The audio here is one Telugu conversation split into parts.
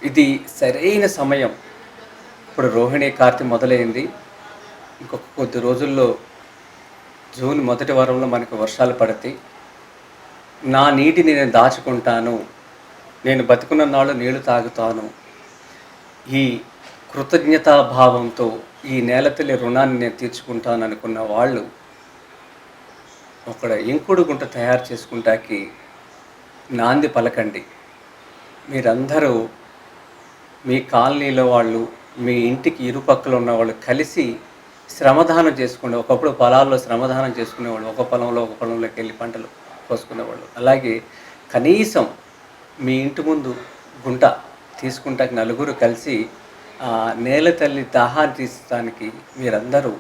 ఇది సరైన సమయం. ఇప్పుడు రోహిణి కార్తె మొదలైంది. ఇంకొక కొద్ది రోజుల్లో జూన్ మొదటి వారంలో మనకు వర్షాలు పడతాయి. నా నీటిని నేను దాచుకుంటాను. నేను బతికున్నన్నాళ్ళు నీళ్లు తాగుతాను. ఈ కృతజ్ఞతాభావంతో ఈ నేల తల్లి రుణాన్ని నేను తీర్చుకుంటాననుకున్న వాళ్ళు ఒక ఇంకుడు గుంట తయారు చేసుకుంటాకి నాంది పలకండి. మీరందరూ మీ కాలనీలో వాళ్ళు, మీ ఇంటికి ఇరుపక్కల ఉన్నవాళ్ళు కలిసి శ్రమదానం చేసుకోండి. ఒకప్పుడు పొలాల్లో శ్రమదానం చేసుకునేవాళ్ళు. ఒక పొలంలోకి వెళ్ళి పంటలు కోసుకునేవాళ్ళు. అలాగే కనీసం మీ ఇంటి ముందు గుంట తీసుకుంటానికి నలుగురు కలిసి నేల తల్లి దాహాన్ని తీర్చడానికి మీరందరూ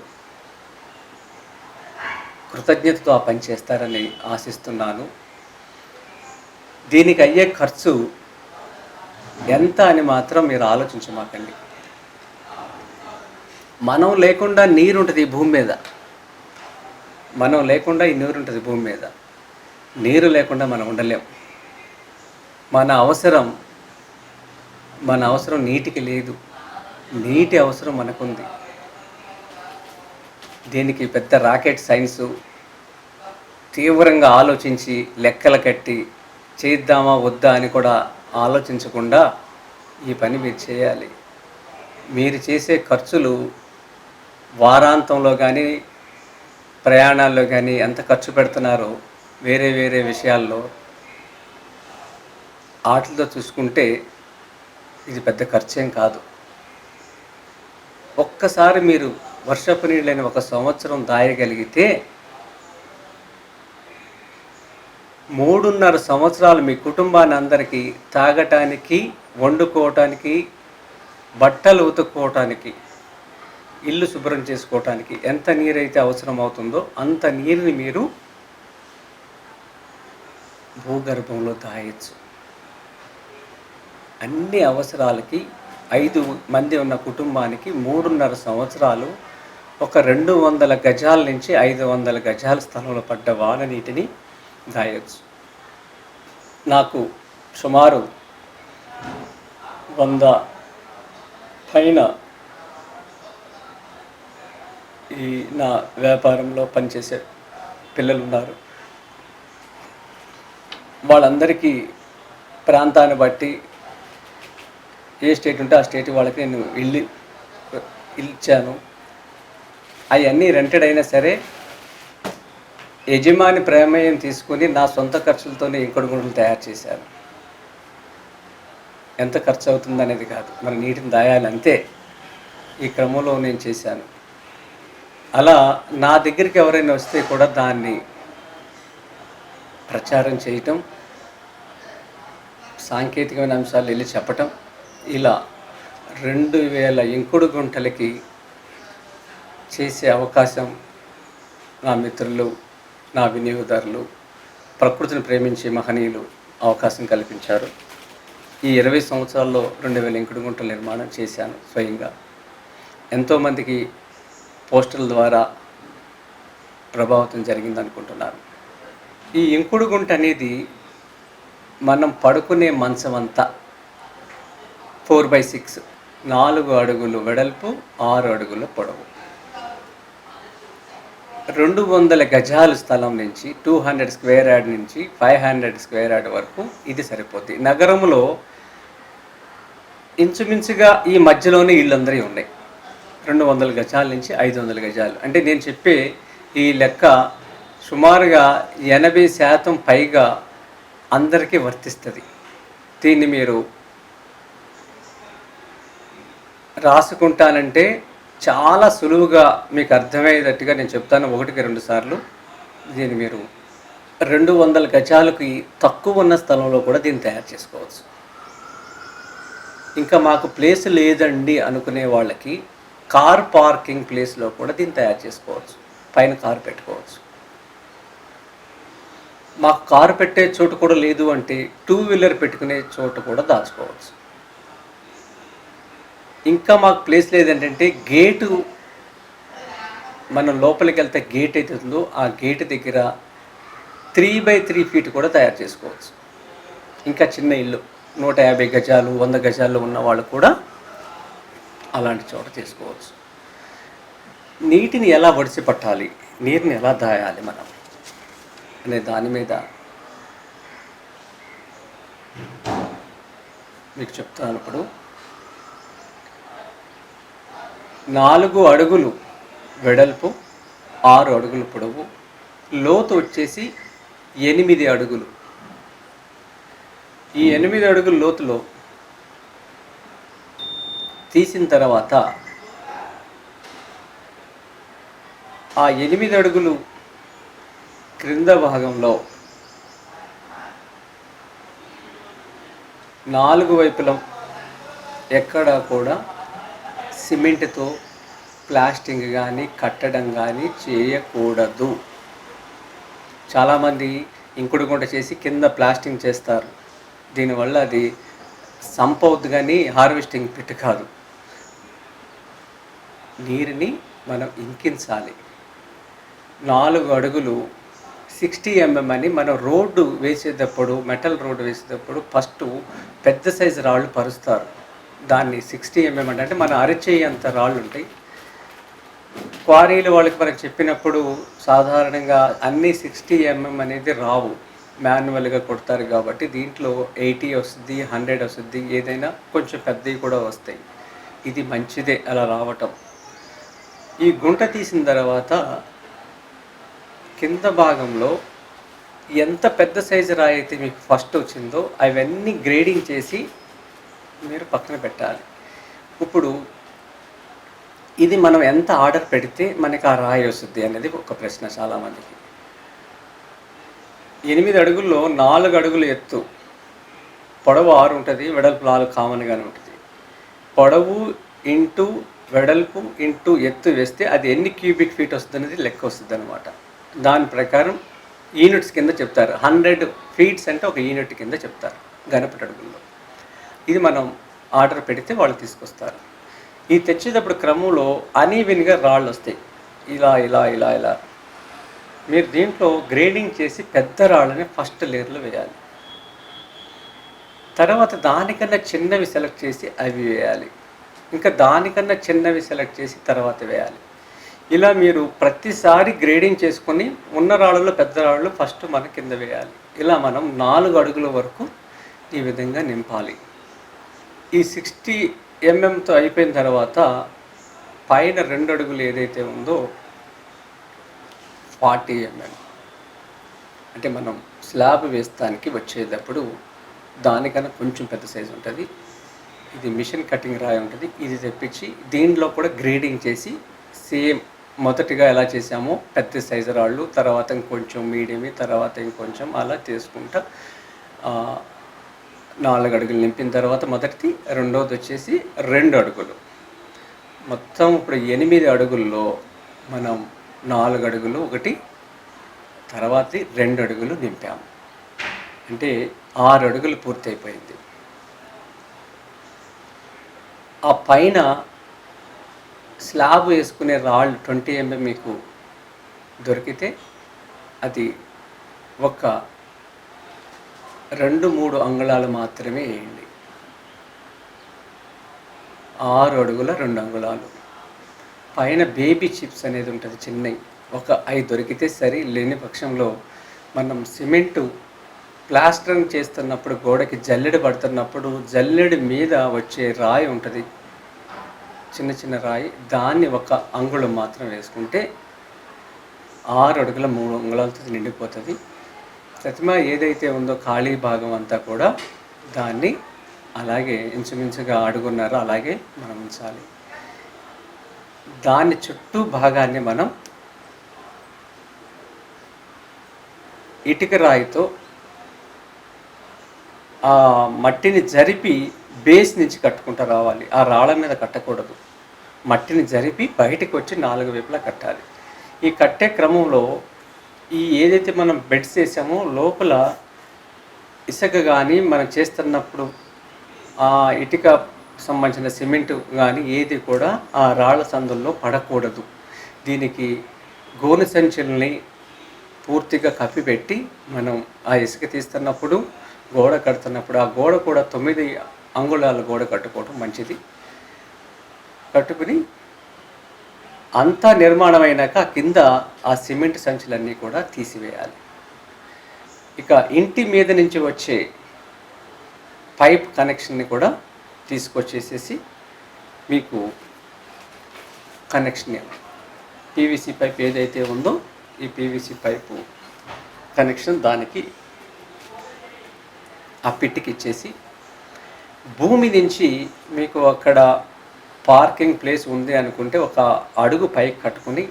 కృతజ్ఞతతో ఆ పని చేస్తారని ఆశిస్తున్నాను. దీనికి అయ్యే ఖర్చు ఎంత అని మాత్రం మీరు ఆలోచించమాకండి. మనం లేకుండా నీరుంటుంది ఈ భూమి మీద. మనం లేకుండా ఈ నీరుంటుంది భూమి మీద. నీరు లేకుండా మనం ఉండలేం. మన అవసరం నీటికి లేదు. నీటి అవసరం మనకుంది. దీనికి పెద్ద రాకెట్ సైన్సు తీవ్రంగా ఆలోచించి లెక్కలు కట్టి చేద్దామా వద్దా అని కూడా ఆలోచించకుండా ఈ పని మీరు చేయాలి. మీరు చేసే ఖర్చులు వారాంతంలో కానీ ప్రయాణాల్లో కానీ ఎంత ఖర్చు పెడుతున్నారో వేరే వేరే విషయాల్లో వాటితో చూసుకుంటే ఇది పెద్ద ఖర్చేం కాదు. ఒక్కసారి మీరు వర్షపు నీళ్ళని 1 సంవత్సరం దాయగలిగితే 3.5 సంవత్సరాలు మీ కుటుంబాన్ని అందరికీ తాగటానికి, వండుకోవటానికి, బట్టలు ఉతుక్కోవటానికి, ఇల్లు శుభ్రం చేసుకోవటానికి ఎంత నీరైతే అవసరం అవుతుందో అంత నీరుని మీరు భూగర్భంలో దాయచ్చు. అన్ని అవసరాలకి 5 మంది ఉన్న కుటుంబానికి 3.5 సంవత్సరాలు ఒక 200 గజాల నుంచి 500 గజాల స్థలంలో పడ్డ వాన నీటిని దాయచ్చు. నాకు సుమారు 100 పైన ఈ నా వ్యాపారంలో పనిచేసే పిల్లలు ఉన్నారు. వాళ్ళందరికీ ప్రాంతాన్ని బట్టి ఏ స్టేట్ ఉంటే ఆ స్టేట్ వాళ్ళకి నేను ఇల్లు ఇచ్చాను. అవన్నీ రెంటెడ్ అయినా సరే యజమాని ప్రమేయం తీసుకుని నా సొంత ఖర్చులతోనే ఇంకుడు గుంటలు తయారు చేశాను. ఎంత ఖర్చు అవుతుంది అనేది కాదు, మన నీటిని దాయాలి అంతే. ఈ క్రమంలో నేను చేశాను. అలా నా దగ్గరికి ఎవరైనా వస్తే కూడా దాన్ని ప్రచారం చేయటం, సాంకేతికమైన అంశాలు వెళ్ళి చెప్పటం, ఇలా 2000 ఇంకుడు గుంటలకి చేసే అవకాశం నా మిత్రులు, నా వినియోగదారులు, ప్రకృతిని ప్రేమించే మహనీయులు అవకాశం కల్పించారు. ఈ 20 సంవత్సరాల్లో 2000 ఇంకుడు గుంటల నిర్మాణం చేశాను స్వయంగా. ఎంతోమందికి పోస్టర్ల ద్వారా ప్రభావితం జరిగిందనుకుంటున్నాను. ఈ ఇంకుడు గుంట అనేది మనం పడుకునే మంచం అంతా 4/6, 4 అడుగులు వెడల్పు, 6 అడుగుల పొడవు, 200 గజాల స్థలం నుంచి 200 స్క్వేర్ యార్డ్ నుంచి 500 స్క్వేర్ యార్డ్ వరకు ఇది సరిపోద్ది. నగరంలో ఇంచుమించుగా ఈ మధ్యలోనే ఇళ్ళందరూ ఉన్నాయి. 200 గజాల నుంచి 500 గజాలు. అంటే నేను చెప్పే ఈ లెక్క సుమారుగా 80% పైగా అందరికీ వర్తిస్తుంది. దీన్ని మీరు రాసుకుంటానంటే చాలా సులువుగా మీకు అర్థమయ్యేటట్టుగా నేను చెప్తాను. 1-2 సార్లు దీన్ని మీరు 200 గజాలకి తక్కువ ఉన్న స్థలంలో కూడా దీన్ని తయారు చేసుకోవచ్చు. ఇంకా మాకు ప్లేస్ లేదండి అనుకునే వాళ్ళకి కార్ పార్కింగ్ ప్లేస్లో కూడా దీన్ని తయారు చేసుకోవచ్చు. పైన కారు పెట్టుకోవచ్చు. మాకు కారు పెట్టే చోటు కూడా లేదు అంటే 2 వీలర్ పెట్టుకునే చోటు కూడా దాచుకోవచ్చు. ఇంకా మాకు ప్లేస్ లేదంటే గేటు, మనం లోపలికి వెళ్తే గేట్ అయితే ఉందో ఆ గేట్ దగ్గర 3x3 ఫీట్ కూడా తయారు చేసుకోవచ్చు. ఇంకా చిన్న ఇల్లు 150 గజాలు 100 గజాలు ఉన్న వాళ్ళు కూడా అలాంటి చోట చేసుకోవచ్చు. నీటిని ఎలా ఒడిసి పట్టాలి, నీరుని ఎలా దాయాలి మనం అనే దాని మీద మీకు చెప్తాను. ఇప్పుడు 4 అడుగులు వెడల్పు, 6 అడుగులు పొడవు, లోతు వచ్చేసి 8 అడుగులు. ఈ 8 అడుగుల లోతులో తీసిన తర్వాత ఆ 8 అడుగులు క్రింద భాగంలో 4 వైపుల ఎక్కడా కూడా సిమెంట్తో ప్లాస్టింగ్ కానీ కట్టడం కానీ చేయకూడదు. చాలామంది ఇంకుడు గుంట చేసి కింద ప్లాస్టింగ్ చేస్తారు. దీనివల్ల అది సంప్ అవుద్ది కానీ హార్వెస్టింగ్ పిట్ కాదు. నీరుని మనం ఇంకించాలి. 4 అడుగులు 60 mm అని మనం రోడ్డు వేసేటప్పుడు, మెటల్ రోడ్డు వేసేటప్పుడు ఫస్ట్ పెద్ద సైజు రాళ్ళు పరుస్తారు. దాన్ని 60 mm అంటే మన అరచేయి అంత రాళ్ళు ఉంటాయి. క్వారీలు వాళ్ళకి మనకు చెప్పినప్పుడు సాధారణంగా అన్నీ 60 mm అనేది రావు, మాన్యువల్గా కొడతారు కాబట్టి దీంట్లో 80 వస్తుంది, 100 వస్తుంది, ఏదైనా కొంచెం పెద్దవి కూడా వస్తాయి. ఇది మంచిదే అలా రావటం. ఈ గుంట తీసిన తర్వాత కింద భాగంలో ఎంత పెద్ద సైజు రాయి అయితే మీకు ఫస్ట్ వచ్చిందో అవన్నీ గ్రేడింగ్ చేసి మీరు పక్కన పెట్టాలి. ఇప్పుడు ఇది మనం ఎంత ఆర్డర్ పెడితే మనకి ఆ రాయి వస్తుంది అనేది ఒక ప్రశ్న చాలామందికి. 8 అడుగుల్లో 4 అడుగులు ఎత్తు, పొడవు 6 ఉంటుంది, వెడల్పు 4 కామన్గానే ఉంటుంది. పొడవు ఇంటూ వెడల్పు ఇంటూ ఎత్తు వేస్తే అది ఎన్ని క్యూబిక్ ఫీట్ వస్తుంది అనేది లెక్క వస్తుంది అనమాట. దాని ప్రకారం యూనిట్స్ కింద చెప్తారు. 100 ఫీట్స్ అంటే ఒక యూనిట్ కింద చెప్తారు ఘనపటి అడుగుల్లో. ఇది మనం ఆర్డర్ పెడితే వాళ్ళు తీసుకొస్తారు. ఈ తెచ్చేటప్పుడు క్రమంలో అనీవెన్గా రాళ్ళు వస్తాయి, ఇలా ఇలా ఇలా ఇలా. మీరు దీంట్లో గ్రేడింగ్ చేసి పెద్ద రాళ్ళని ఫస్ట్ లేయర్లో వేయాలి. తర్వాత దానికన్నా చిన్నవి సెలెక్ట్ చేసి అవి వేయాలి. ఇంకా దానికన్నా చిన్నవి సెలెక్ట్ చేసి తర్వాత వేయాలి. ఇలా మీరు ప్రతిసారి గ్రేడింగ్ చేసుకొని ఉన్న రాళ్ళలో పెద్ద రాళ్ళు ఫస్ట్ మన కింద వేయాలి. ఇలా మనం 4 అడుగుల వరకు ఈ విధంగా నింపాలి. ఈ 60 mmతో అయిపోయిన తర్వాత పైన 2 అడుగులు ఏదైతే ఉందో 40 mm అంటే మనం స్లాబ్ వేస్తానికి వచ్చేటప్పుడు దానికన్నా కొంచెం పెద్ద సైజు ఉంటుంది. ఇది మిషన్ కటింగ్ రాయి ఉంటుంది. ఇది తెప్పించి దీనిలో కూడా గ్రేడింగ్ చేసి సేమ్ మొదటిగా ఎలా చేసామో పెద్ద సైజు రాళ్ళు, తర్వాత ఇంకొంచెం మీడియం, తర్వాత ఇంకొంచెం అలా తీసుకుంటా 4 అడుగులు నింపిన తర్వాత మొదటిది, రెండవది వచ్చేసి 2 అడుగులు. మొత్తం ఇప్పుడు 8 అడుగుల్లో మనం 4 అడుగులు ఒకటి, తర్వాత 2 అడుగులు నింపాము. అంటే 6 అడుగులు పూర్తయిపోయింది. ఆ పైన స్లాబ్ వేసుకునే రాళ్ళు 20 mm మీకు దొరికితే అది ఒక 2-3 అంగుళాలు మాత్రమే వేయండి. 6 అడుగుల 2 అంగుళాలు. పైన బేబీ చిప్స్ అనేది ఉంటుంది చిన్నవి, ఒక 5 దొరికితే సరి. లేని పక్షంలో మనం సిమెంటు ప్లాస్టరింగ్ చేస్తున్నప్పుడు గోడకి జల్లెడ పడుతున్నప్పుడు జల్లెడ మీద వచ్చే రాయి ఉంటుంది, చిన్న చిన్న రాయి, దాన్ని 1 అంగుళం మాత్రం వేసుకుంటే 6 అడుగుల 3 అంగుళాలతో నిండిపోతుంది. ప్రతిమ ఏదైతే ఉందో ఖాళీ భాగం అంతా కూడా దాన్ని అలాగే ఇంచుమించుగా అడుగున్నారో అలాగే మనం ఉంచాలి. దాని చుట్టూ భాగాన్ని మనం ఇటుక రాయితో ఆ మట్టిని జరిపి బేస్ నుంచి కట్టుకుంటూ రావాలి. ఆ రాళ్ళ మీద కట్టకూడదు, మట్టిని జరిపి బయటకు వచ్చి 4 వైపులా కట్టాలి. ఈ కట్టే క్రమంలో ఈ ఏదైతే మనం బెడ్స్ వేసామో లోపల ఇసుక కానీ మనం చేస్తున్నప్పుడు ఆ ఇటుక సంబంధించిన సిమెంట్ కానీ ఏది కూడా ఆ రాళ్ళ సందుల్లో పడకూడదు. దీనికి గోనె సంచుల్ని పూర్తిగా కప్పిపెట్టి మనం ఆ ఇసుక తీస్తున్నప్పుడు గోడ కడుతున్నప్పుడు ఆ గోడ కూడా 9 అంగుళాల గోడ కట్టుకోవడం మంచిది. కట్టుకుని అంతా నిర్మాణం అయినాక కింద ఆ సిమెంట్ సంచులన్నీ కూడా తీసివేయాలి. ఇక ఇంటి మీద నుంచి వచ్చే పైప్ కనెక్షన్ని కూడా తీసుకొచ్చేసేసి మీకు కనెక్షన్ పీవీసీ పైప్ ఏదైతే ఉందో ఈ పీవీసీ పైపు కనెక్షన్ దానికి ఆ పిట్టికి ఇచ్చేసి, భూమి నుంచి మీకు అక్కడ పార్కింగ్ ప్లేస్ ఉంది అనుకుంటే ఒక అడుగు పైకి కట్టుకుని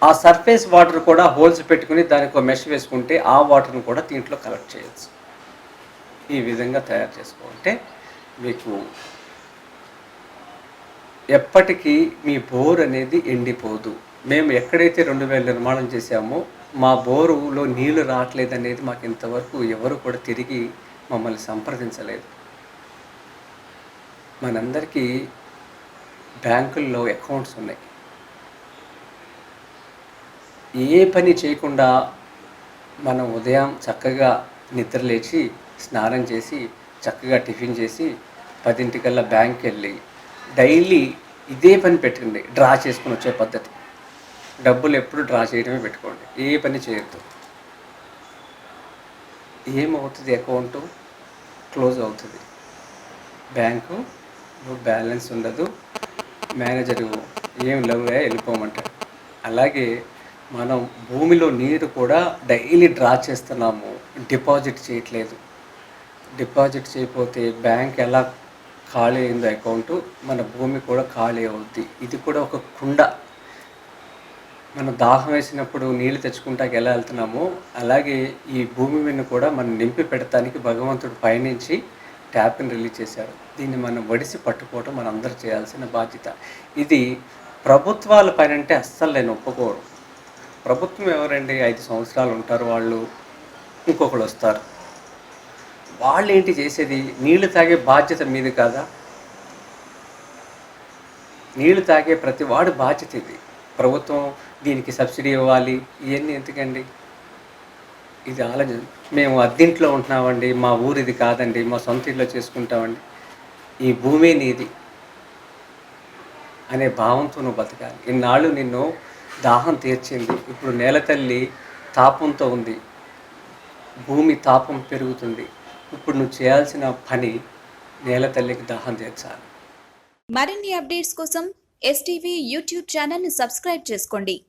ఆ సర్ఫేస్ వాటర్ కూడా హోల్స్ పెట్టుకుని దానికి ఒక మెష్ వేసుకుంటే ఆ వాటర్ని కూడా దీంట్లో కలెక్ట్ చేయొచ్చు. ఈ విధంగా తయారు చేసుకుంటే మీకు ఎప్పటికీ మీ బోర్ అనేది ఎండిపోదు. మేము ఎక్కడైతే 2000 నిర్మాణం చేశామో మా బోరులో నీళ్లు రావట్లేదనేది మాకు ఇంతవరకు ఎవరు కూడా తిరిగి మమ్మల్ని సంప్రదించలేదు. మనందరికీ బ్యాంకుల్లో అకౌంట్స్ ఉన్నాయి. ఏ పని చేయకుండా మనం ఉదయం చక్కగా నిద్ర లేచి స్నానం చేసి చక్కగా టిఫిన్ చేసి 10 బ్యాంక్కి వెళ్ళి డైలీ ఇదే పని పెట్టుకోండి. డ్రా చేసుకుని వచ్చే పద్ధతి. డబ్బులు ఎప్పుడు డ్రా చేయడమే పెట్టుకోండి. ఏ పని చేయొద్దు. ఏమవుతుంది? అకౌంటు క్లోజ్ అవుతుంది. బ్యాంకు బ్యాలెన్స్ ఉండదు. మేనేజరు ఏం లేవే వెళ్ళిపోమంటారు. అలాగే మనం భూమిలో నీరు కూడా డైలీ డ్రా చేస్తున్నాము, డిపాజిట్ చేయట్లేదు. డిపాజిట్ చేయకపోతే బ్యాంక్ ఎలా ఖాళీ అయిందో అకౌంటు, మన భూమి కూడా ఖాళీ అవుద్ది. ఇది కూడా ఒక కుండ. మనం దాహం వేసినప్పుడు నీళ్ళు తెచ్చుకుంటాకి ఎలా వెళ్తున్నామో అలాగే ఈ భూమి మీద కూడా మనం నింపి పెడతానికి భగవంతుడు పైనుంచి ట్యాప్ని రిలీజ్ చేశాడు. దీన్ని మనం వడిసి పట్టుకోవడం మనందరూ చేయాల్సిన బాధ్యత. ఇది ప్రభుత్వాల పైన అంటే అస్సలు నేను ఒప్పుకోను. ప్రభుత్వం ఎవరండి? 5 సంవత్సరాలు ఉంటారు వాళ్ళు, ఇంకొకరు వస్తారు. వాళ్ళు ఏంటి చేసేది? నీళ్లు తాగే బాధ్యత మీది కాదా? నీళ్లు తాగే ప్రతి వాడు బాధ్యత ఇది. ప్రభుత్వం దీనికి సబ్సిడీ ఇవ్వాలి, ఇవన్నీ ఎందుకండి? ఇది ఆలోచన. మేము అద్దింట్లో ఉంటున్నామండి, మా ఊరు ఇది కాదండి, మా సొంత ఇల్లు చేసుకుంటామండి, ఈ భూమి నీది అనే భావంతో నువ్వు బతకాలి. ఇన్నాళ్ళు నిన్ను దాహం తీర్చింది, ఇప్పుడు నేల తల్లి తాపంతో ఉంది, భూమి తాపం పెరుగుతుంది. ఇప్పుడు నువ్వు చేయాల్సిన పని నేల తల్లికి దాహం తీర్చాలి. మరిన్ని అప్డేట్స్ కోసం STV యూట్యూబ్ ఛానల్ని సబ్స్క్రైబ్ చేసుకోండి.